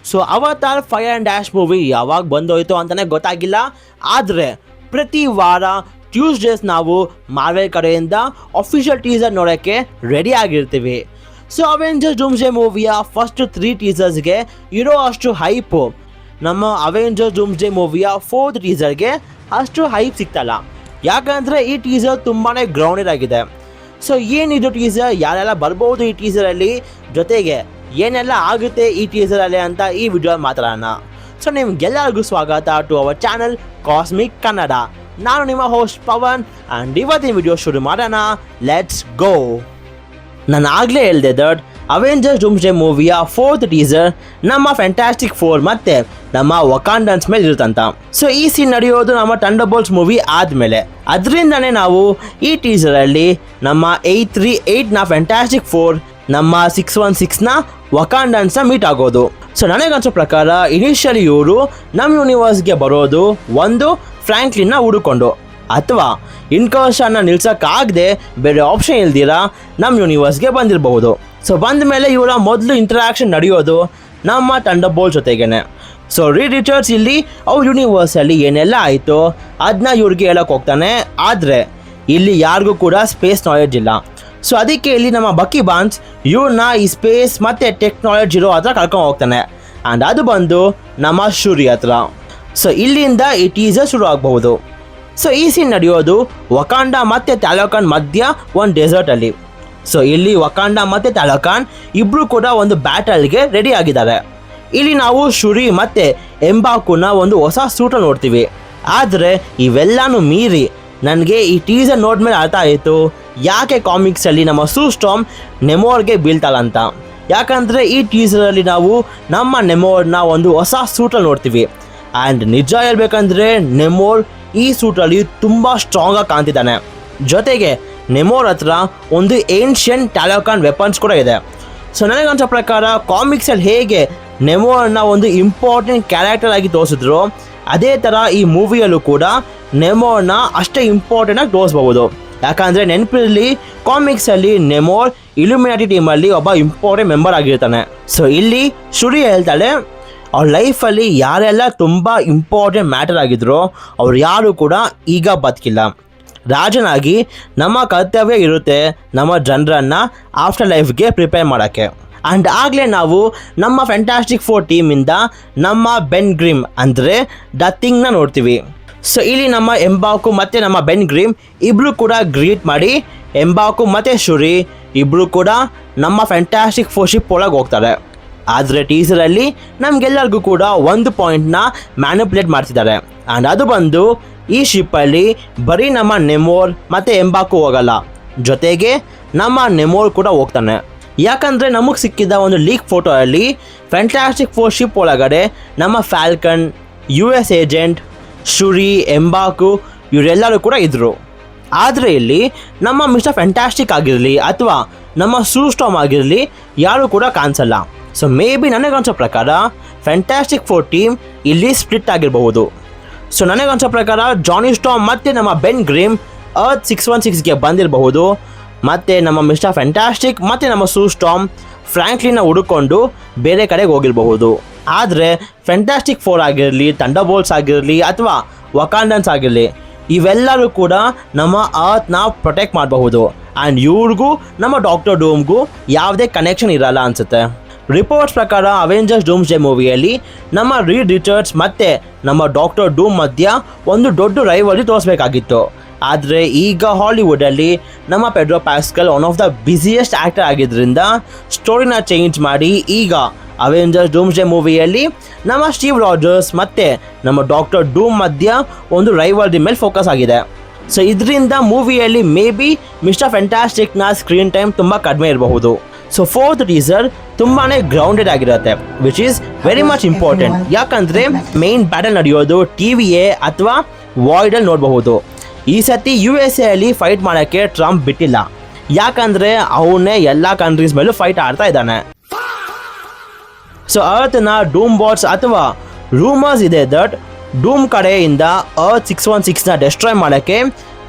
So avatar fire and dash movie ಯಾವಾಗ ಬಂದೋಯ್ತು ಅಂತಲೇ ಗೊತ್ತಾಗಿಲ್ಲ. ಆದರೆ ಪ್ರತಿ ವಾರ ಟ್ಯೂಸ್ಡೇಸ್ ನಾವು ಮಾರ್ವೆಲ್ ಕಡೆಯಿಂದ ಅಫಿಷಿಯಲ್ ಟೀಸರ್ ನೋಡೋಕ್ಕೆ ರೆಡಿ ಆಗಿರ್ತೀವಿ. ಸೊ ಅವೆಂಜರ್ಸ್ ಡೂಮ್ಸ್ಡೇ ಮೂವಿಯ ಫಸ್ಟ್ 3 ಟೀಸರ್ಸ್ಗೆ ಇರೋ ಅಷ್ಟು ಹೈಪು ನಮ್ಮ ಅವೆಂಜರ್ಸ್ ಡೂಮ್ಸ್ಡೇ ಮೂವಿಯ 4th ಟೀಸರ್ಗೆ ಅಷ್ಟು ಹೈಪ್ ಸಿಗ್ತಲ್ಲ. ಯಾಕಂದರೆ ಈ ಟೀಸರ್ ತುಂಬಾ ಗ್ರೌಂಡೆಡ್ ಆಗಿದೆ. ಸೊ ಏನಿದು ಟೀಸರ್, ಯಾರೆಲ್ಲ ಬರ್ಬೋದು ಈ ಟೀಸರಲ್ಲಿ, ಜೊತೆಗೆ ಏನೆಲ್ಲ ಆಗುತ್ತೆ ಈ ಟೀಸರಲ್ಲಿ ಅಂತ ಈ ವಿಡಿಯೋ ಮಾತಾಡೋಣ. ಸೊ ನಿಮ್ಗೆಲ್ಲರಿಗೂ ಸ್ವಾಗತ to our channel cosmic Kannada. ನಾನು ನಿಮ್ಮ ಹೋಸ್ಟ್ ಪವನ್ ಆ್ಯಂಡ್ ಇವತ್ತಿನ ವಿಡಿಯೋ ಶುರು ಮಾಡೋಣ. Let's go. ನಾನು ಆಗಲೇ ಹೇಳಿದೆ ದಟ್ ಅವೆಂಜರ್ಸ್ ಡೂಮ್ಸ್ಡೇ ಮೂವಿಯ 4th ಟೀಸರ್ ನಮ್ಮ ಫ್ಯಾಂಟಾಸ್ಟಿಕ್ 4 ಮತ್ತು ನಮ್ಮ ವಕಾಂಡನ್ಸ್ ಮೇಲೆ ಇರುತ್ತಂತ. ಸೊ ಈ ಸೀನ್ ನಡೆಯೋದು ನಮ್ಮ ಥಂಡರ್ಬೋಲ್ಟ್ಸ್ ಮೂವಿ ಆದಮೇಲೆ. ಅದರಿಂದನೇ ನಾವು ಈ ಟೀಸರಲ್ಲಿ ನಮ್ಮ 838ನ ಫ್ಯಾಂಟಾಸ್ಟಿಕ್ 4 ನಮ್ಮ 616ನ ವಕಾಂಡನ್ಸ್ನ ಮೀಟ್ ಆಗೋದು. ಸೊ ನನಗನ್ಸೋ ಪ್ರಕಾರ ಇನಿಷಿಯಲಿ ಇವರು ನಮ್ಮ ಯೂನಿವರ್ಸ್ಗೆ ಬರೋದು ಒಂದು ಫ್ರ್ಯಾಂಕ್ಲಿನ್ನ ಹುಡುಕೊಂಡು, ಅಥವಾ ಇನ್ಕರ್ಷನ್ನ ನಿಲ್ಸೋಕ್ಕಾಗದೆ ಬೇರೆ ಆಪ್ಷನ್ ಇಲ್ದಿರ ನಮ್ಮ ಯೂನಿವರ್ಸ್ಗೆ ಬಂದಿರಬಹುದು. ಸೊ ಬಂದ ಮೇಲೆ ಇವರ ಮೊದಲು ಇಂಟ್ರಾಕ್ಷನ್ ನಡೆಯೋದು ನಮ್ಮ ಥಂಡರ್ಬೋಲ್ಟ್ ಜೊತೆಗೇನೆ. ಸೊ ರೀಡ್ ರಿಚರ್ಡ್ಸ್ ಇಲ್ಲಿ ಅವ್ರ ಯೂನಿವರ್ಸಲ್ಲಿ ಏನೆಲ್ಲ ಆಯಿತು ಅದನ್ನ ಇವ್ರಿಗೆ ಹೇಳೋಕೆ ಹೋಗ್ತಾನೆ. ಆದರೆ ಇಲ್ಲಿ ಯಾರಿಗೂ ಕೂಡ ಸ್ಪೇಸ್ ನಾಲೆಡ್ಜ್ ಇಲ್ಲ. ಸೊ ಅದಕ್ಕೆ ಇಲ್ಲಿ ನಮ್ಮ ಬಕ್ಕಿ ಬಾನ್ಸ್ ಇವ್ರನ್ನ ಈ ಸ್ಪೇಸ್ ಮತ್ತು ಟೆಕ್ನಾಲಜಿ ಇರೋ ಹತ್ರ ಕರ್ಕೊಂಡು ಹೋಗ್ತಾನೆ. ಆ್ಯಂಡ್ ಅದು ಬಂದು ನಮ್ಮ ಶೂರಿ ಹತ್ರ. ಸೊ ಇಲ್ಲಿಂದ ಈ ಟೀಸರ್ ಶುರು ಆಗಬಹುದು. ಸೊ ಈ ಸೀನ್ ನಡೆಯೋದು ವಕಾಂಡ ಮತ್ತು ಟ್ಯಾಲೋಕಾನ್ ಮಧ್ಯ ಒಂದು ಡೆಸರ್ಟಲ್ಲಿ. ಸೊ ಇಲ್ಲಿ ವಕಾಂಡ ಮತ್ತು ಟ್ಯಾಲೋಕಾನ್ ಇಬ್ಬರು ಕೂಡ ಒಂದು ಬ್ಯಾಟಲ್ಗೆ ರೆಡಿ ಆಗಿದ್ದಾರೆ. ಇಲ್ಲಿ ನಾವು ಶುರಿ ಮತ್ತು ಎಂಬಾಕುನ ಒಂದು ಹೊಸ ಸೂಟನ್ನು ನೋಡ್ತೀವಿ. ಆದರೆ ಇವೆಲ್ಲನೂ ಮೀರಿ ನನಗೆ ಈ ಟೀಸರ್ ನೋಡಿದ್ಮೇಲೆ ಅರ್ಥ ಆಯಿತು ಯಾಕೆ ಕಾಮಿಕ್ಸಲ್ಲಿ ನಮ್ಮ ಸೂ ಸ್ಟಾರ್ಮ್ ನೆಮೋರ್ಗೆ ಬೀಳ್ತಲ್ಲ ಅಂತ. ಯಾಕಂದರೆ ಈ ಟೀಸರಲ್ಲಿ ನಾವು ನಮ್ಮ ನೆಮೋರ್ನ ಒಂದು ಹೊಸ ಸೂಟಲ್ಲಿ ನೋಡ್ತೀವಿ. ಆ್ಯಂಡ್ ನಿಜ ಹೇಳ್ಬೇಕಂದ್ರೆ ನೆಮೋರ್ ಈ ಸೂಟಲ್ಲಿ ತುಂಬ ಸ್ಟ್ರಾಂಗಾಗಿ ಕಾಣ್ತಿದ್ದಾನೆ. ಜೊತೆಗೆ ನೆಮೋರ್ ಹತ್ರ ಒಂದು ಏನ್ಷಿಯಂಟ್ ಟ್ಯಾಲೋಕಾನ್ ವೆಪನ್ಸ್ ಕೂಡ ಇದೆ. ಸೊ ನನಗನ್ಸೋ ಪ್ರಕಾರ ಕಾಮಿಕ್ಸಲ್ಲಿ ಹೇಗೆ ನೆಮೋರ್ನ ಒಂದು ಇಂಪಾರ್ಟೆಂಟ್ ಕ್ಯಾರೆಕ್ಟರ್ ಆಗಿ ತೋರಿಸಿದ್ರು, ಅದೇ ಥರ ಈ ಮೂವಿಯಲ್ಲೂ ಕೂಡ ನೆಮೋರ್ನ ಅಷ್ಟೇ ಇಂಪಾರ್ಟೆಂಟಾಗಿ ತೋರಿಸ್ಬೋದು. ಯಾಕಂದರೆ ನೆನಪಿರಲಿ, ಕಾಮಿಕ್ಸಲ್ಲಿ ನೆಮೋರ್ ಇಲ್ಯುಮಿನಾಟಿ ಟೀಮಲ್ಲಿ ಒಬ್ಬ ಇಂಪಾರ್ಟೆಂಟ್ ಮೆಂಬರ್ ಆಗಿರ್ತಾನೆ. ಸೊ ಇಲ್ಲಿ ಶುರಿ ಹೇಳ್ತಾಳೆ ಅವ್ರ ಲೈಫಲ್ಲಿ ಯಾರೆಲ್ಲ ತುಂಬ ಇಂಪಾರ್ಟೆಂಟ್ ಮ್ಯಾಟರ್ ಆಗಿದ್ರು ಅವ್ರು ಯಾರು ಕೂಡ ಈಗ ಬದುಕಿಲ್ಲ. ರಾಜನಾಗಿ ನಮ್ಮ ಕರ್ತವ್ಯ ಇರುತ್ತೆ ನಮ್ಮ ಜನರನ್ನು ಆಫ್ಟರ್ ಲೈಫ್ಗೆ ಪ್ರಿಪೇರ್ ಮಾಡೋಕ್ಕೆ. ಆ್ಯಂಡ್ ಆಗಲೇ ನಾವು ನಮ್ಮ ಫ್ಯಾಂಟಾಸ್ಟಿಕ್ 4 ಟೀಮಿಂದ ನಮ್ಮ ಬೆನ್ ಗ್ರಿಮ್ ಅಂದರೆ ದ ಥಿಂಗ್ನ ನೋಡ್ತೀವಿ. ಸೊ ಇಲ್ಲಿ ನಮ್ಮ ಎಂಬಾಕು ಮತ್ತು ನಮ್ಮ ಬೆನ್ ಗ್ರಿಮ್ ಇಬ್ಬರು ಕೂಡ ಗ್ರೀಟ್ ಮಾಡಿ ಎಂಬಾಕು ಮತ್ತು ಶುರಿ ಇಬ್ಬರು ಕೂಡ ನಮ್ಮ ಫ್ಯಾಂಟಾಸ್ಟಿಕ್ 4 ಶಿಪ್ ಒಳಗೆ ಹೋಗ್ತಾರೆ. ಆದರೆ ಟೀಸರಲ್ಲಿ ನಮಗೆಲ್ಲರಿಗೂ ಕೂಡ ಒಂದು ಪಾಯಿಂಟ್ನ ಮ್ಯಾನಿಪುಲೇಟ್ ಮಾಡ್ತಿದ್ದಾರೆ. ಆ್ಯಂಡ್ ಅದು ಬಂದು ಈ ಶಿಪ್ಪಲ್ಲಿ ಬರೀ ನಮ್ಮ ನೆಮೋರ್ ಮತ್ತು ಎಂಬಾಕು ಹೋಗಲ್ಲ, ಜೊತೆಗೆ ನಮ್ಮ ನೆಮೋರ್ ಕೂಡ ಹೋಗ್ತಾನೆ. ಯಾಕಂದರೆ ನಮಗೆ ಸಿಕ್ಕಿದ ಒಂದು ಲೀಕ್ ಫೋಟೋಯಲ್ಲಿ ಫ್ಯಾಂಟಾಸ್ಟಿಕ್ 4 ಶಿಪ್ ಒಳಗಡೆ ನಮ್ಮ ಫ್ಯಾಲ್ಕನ್, US ಏಜೆಂಟ್, ಶುರಿ, ಎಂಬಾಕು ಇವರೆಲ್ಲರೂ ಕೂಡ ಇದ್ದರು. ಆದರೆ ಇಲ್ಲಿ ನಮ್ಮ ಮಿಸ್ಟರ್ ಫ್ಯಾಂಟಾಸ್ಟಿಕ್ ಆಗಿರಲಿ ಅಥವಾ ನಮ್ಮ ಸೂ ಸ್ಟಾರ್ಮ್ ಆಗಿರಲಿ ಯಾರೂ ಕೂಡ ಕಾಣಿಸಲ್ಲ. ಸೊ ಮೇ ಬಿ ನನಗನ್ಸೋ ಪ್ರಕಾರ ಫ್ಯಾಂಟಾಸ್ಟಿಕ್ 4 ಟೀಮ್ ಇಲ್ಲಿ ಸ್ಪ್ಲಿಟ್ ಆಗಿರಬಹುದು. ಸೊ ನನಗನ್ಸೋ ಪ್ರಕಾರ ಜಾನಿ ಸ್ಟಾರ್ಮ್ ಮತ್ತು ನಮ್ಮ ಬೆನ್ ಗ್ರಿಮ್ ಅರ್ತ್ 616ಗೆ ಬಂದಿರಬಹುದು. ಮತ್ತು ನಮ್ಮ ಮಿಸ್ಟರ್ ಫ್ಯಾಂಟಾಸ್ಟಿಕ್ ಮತ್ತು ನಮ್ಮ ಸೂ ಸ್ಟಾರ್ಮ್ ಫ್ರ್ಯಾಂಕ್ಲಿನ ಹುಡುಕೊಂಡು ಬೇರೆ ಕಡೆಗೆ ಹೋಗಿರಬಹುದು. ಆದರೆ ಫ್ಯಾಂಟಾಸ್ಟಿಕ್ 4 ಆಗಿರಲಿ, ಥಂಡರ್ಬೋಲ್ಟ್ಸ್ ಆಗಿರಲಿ ಅಥವಾ ವಕಾಂಡನ್ಸ್ ಆಗಿರಲಿ ಇವೆಲ್ಲರೂ ಕೂಡ ನಮ್ಮ ಅರ್ತ್ನ ಪ್ರೊಟೆಕ್ಟ್ ಮಾಡಬಹುದು. ಆ್ಯಂಡ್ ಇವ್ರಿಗೂ ನಮ್ಮ ಡಾಕ್ಟರ್ ಡೂಮ್ಗೂ ಯಾವುದೇ ಕನೆಕ್ಷನ್ ಇರಲ್ಲ ಅನಿಸುತ್ತೆ. ರಿಪೋರ್ಟ್ಸ್ ಪ್ರಕಾರ ಅವೆಂಜರ್ಸ್ ಡೂಮ್ಸ್ಡೇ ಮೂವಿಯಲ್ಲಿ ನಮ್ಮ ರೀಡ್ ರಿಚರ್ಡ್ಸ್ ಮತ್ತು ನಮ್ಮ ಡಾಕ್ಟರ್ ಡೂಮ್ ಮಧ್ಯ ಒಂದು ದೊಡ್ಡ ರೈವಲ್ರಿ ತೋರಿಸ್ಬೇಕಾಗಿತ್ತು. ಆದರೆ ಈಗ ಹಾಲಿವುಡಲ್ಲಿ ನಮ್ಮ Pedro pascal one of the busiest actor ಆಗಿದ್ದರಿಂದ ಸ್ಟೋರಿನ ಚೇಂಜ್ ಮಾಡಿ ಈಗ ಅವೆಂಜರ್ಸ್ ಡೂಮ್ಸ್ಡೇ ಮೂವಿಯಲ್ಲಿ ನಮ್ಮ ಸ್ಟೀವ್ ರಾಜರ್ಸ್ ಮತ್ತು ನಮ್ಮ ಡಾಕ್ಟರ್ ಡೂಮ್ ಮಧ್ಯ ಒಂದು ರೈವಲ್ರಿ ಮೇಲೆ ಫೋಕಸ್ ಆಗಿದೆ. ಸೊ ಇದರಿಂದ ಮೂವಿಯಲ್ಲಿ ಮೇ ಬಿ ಮಿಸ್ಟರ್ ಫ್ಯಾಂಟಾಸ್ಟಿಕ್ನ ಸ್ಕ್ರೀನ್ ಟೈಮ್ ತುಂಬ ಕಡಿಮೆ ಇರಬಹುದು. ಸೊ 4th ಟೀಸರ್ ತುಂಬಾ ಗ್ರೌಂಡೆಡ್ ಆಗಿರುತ್ತೆ, which is very much important. ಯಾಕಂದರೆ ಮೇನ್ ಬ್ಯಾಟಲ್ ನಡೆಯೋದು TVA ಅಥವಾ ವಾಯ್ಡಲ್ಲಿ ನೋಡಬಹುದು. ಈ ಸತಿ USA ಅಲ್ಲಿ ಫೈಟ್ ಮಾಡೋಕ್ಕೆ ಟ್ರಂಪ್ ಬಿಟ್ಟಿಲ್ಲ. ಯಾಕಂದರೆ ಅವನೇ ಎಲ್ಲ ಕಂಟ್ರೀಸ್ ಮೇಲೂ ಫೈಟ್ ಆಡ್ತಾ ಇದ್ದಾನೆ. ಸೊ ಅರ್ತ್ನ ಡೂಮ್ ಬಾಟ್ಸ್ ಅಥವಾ ರೂಮರ್ಸ್ ಇದೆ ದಟ್ ಡೂಮ್ ಕಡೆಯಿಂದ ಅರ್ತ್ 616ನ ಡೆಸ್ಟ್ರಾಯ್ ಮಾಡೋಕ್ಕೆ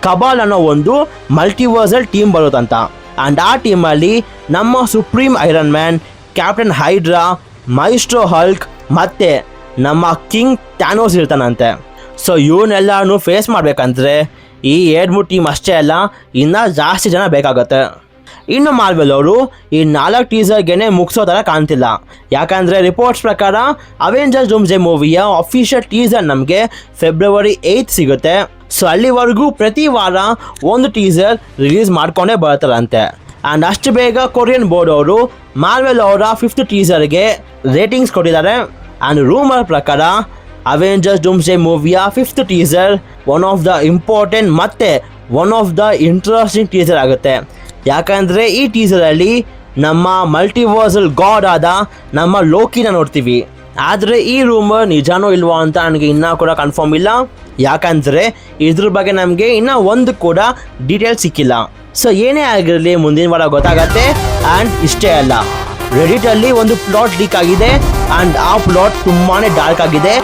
ಕಬಾಲ್ ಅನ್ನೋ ಒಂದು ಮಲ್ಟಿವರ್ಸಲ್ ಟೀಮ್ ಬರುತ್ತಂತ. ಆ್ಯಂಡ್ ಆ ಟೀಮಲ್ಲಿ ನಮ್ಮ Supreme Iron Man, Captain Hydra, Maestro Hulk ಮತ್ತೆ ನಮ್ಮ ಕಿಂಗ್ ಟ್ಯಾನೋಸ್ ಇರ್ತಾನಂತೆ. ಸೊ ಇವನ್ನೆಲ್ಲನೂ ಫೇಸ್ ಮಾಡಬೇಕಂದ್ರೆ ಈ 2-3 ಟೀಮ್ ಅಷ್ಟೇ ಅಲ್ಲ, ಇನ್ನೂ ಜಾಸ್ತಿ ಜನ ಬೇಕಾಗುತ್ತೆ. ಇನ್ನು ಮಾರ್ವೆಲ್ ಅವರು ಈ 4 ಟೀಸರ್ಗೆ ಮುಗಿಸೋ ಥರ ಕಾಣ್ತಿಲ್ಲ. ಯಾಕಂದರೆ ರಿಪೋರ್ಟ್ಸ್ ಪ್ರಕಾರ ಅವೆಂಜರ್ಸ್ ಡೂಮ್ಸ್ಡೇ ಮೂವಿಯ ಅಫಿಷಿಯಲ್ ಟೀಸರ್ ನಮಗೆ February 8 ಸಿಗುತ್ತೆ. ಸೊ ಅಲ್ಲಿವರೆಗೂ ಪ್ರತಿ ವಾರ ಒಂದು ಟೀಸರ್ ರಿಲೀಸ್ ಮಾಡ್ಕೊಂಡೇ ಬರ್ತಾರಂತೆ. ಆ್ಯಂಡ್ ಅಷ್ಟು ಬೇಗ ಕೊರಿಯನ್ ಬೋರ್ಡ್ ಅವರು ಮಾರ್ವೆಲ್ ಅವರ 5th ಟೀಸರ್ಗೆ ರೇಟಿಂಗ್ಸ್ ಕೊಟ್ಟಿದ್ದಾರೆ. ಆ್ಯಂಡ್ ರೂಮರ್ ಪ್ರಕಾರ ಅವೆಂಜರ್ಸ್ ಡೂಮ್ಸ್ಡೇ ಮೂವಿಯ 5th teaser one of the important ಮತ್ತು one of the interesting teaser ಆಗುತ್ತೆ. ಯಾಕಂದರೆ ಈ ಟೀಸರಲ್ಲಿ ನಮ್ಮ ಮಲ್ಟಿವರ್ಸಲ್ ಗಾಡ್ ಆದ ನಮ್ಮ ಲೋಕಿನ ನೋಡ್ತೀವಿ. ಆದರೆ ಈ ರೂಮರ್ ನಿಜಾನೋ ಇಲ್ವೋ ಅಂತ ನನಗೆ ಇನ್ನೂ ಕೂಡ ಕನ್ಫರ್ಮ್ ಇಲ್ಲ. ಯಾಕಂದರೆ ಇದ್ರ ಬಗ್ಗೆ ನಮಗೆ ಇನ್ನೂ ಒಂದು ಕೂಡ ಡೀಟೇಲ್ಸ್ ಸಿಕ್ಕಿಲ್ಲ. ಸೊ ಏನೇ ಆಗಿರಲಿ ಮುಂದಿನ ವಾರ ಗೊತ್ತಾಗತ್ತೆ. ಆ್ಯಂಡ್ ಇಷ್ಟೇ ಅಲ್ಲ, ರೆಡಿಟಲ್ಲಿ ಒಂದು ಪ್ಲಾಟ್ ಲೀಕ್ ಆಗಿದೆ ಆ್ಯಂಡ್ ಆ ಪ್ಲಾಟ್ ತುಂಬಾ ಡಾರ್ಕ್ ಆಗಿದೆ.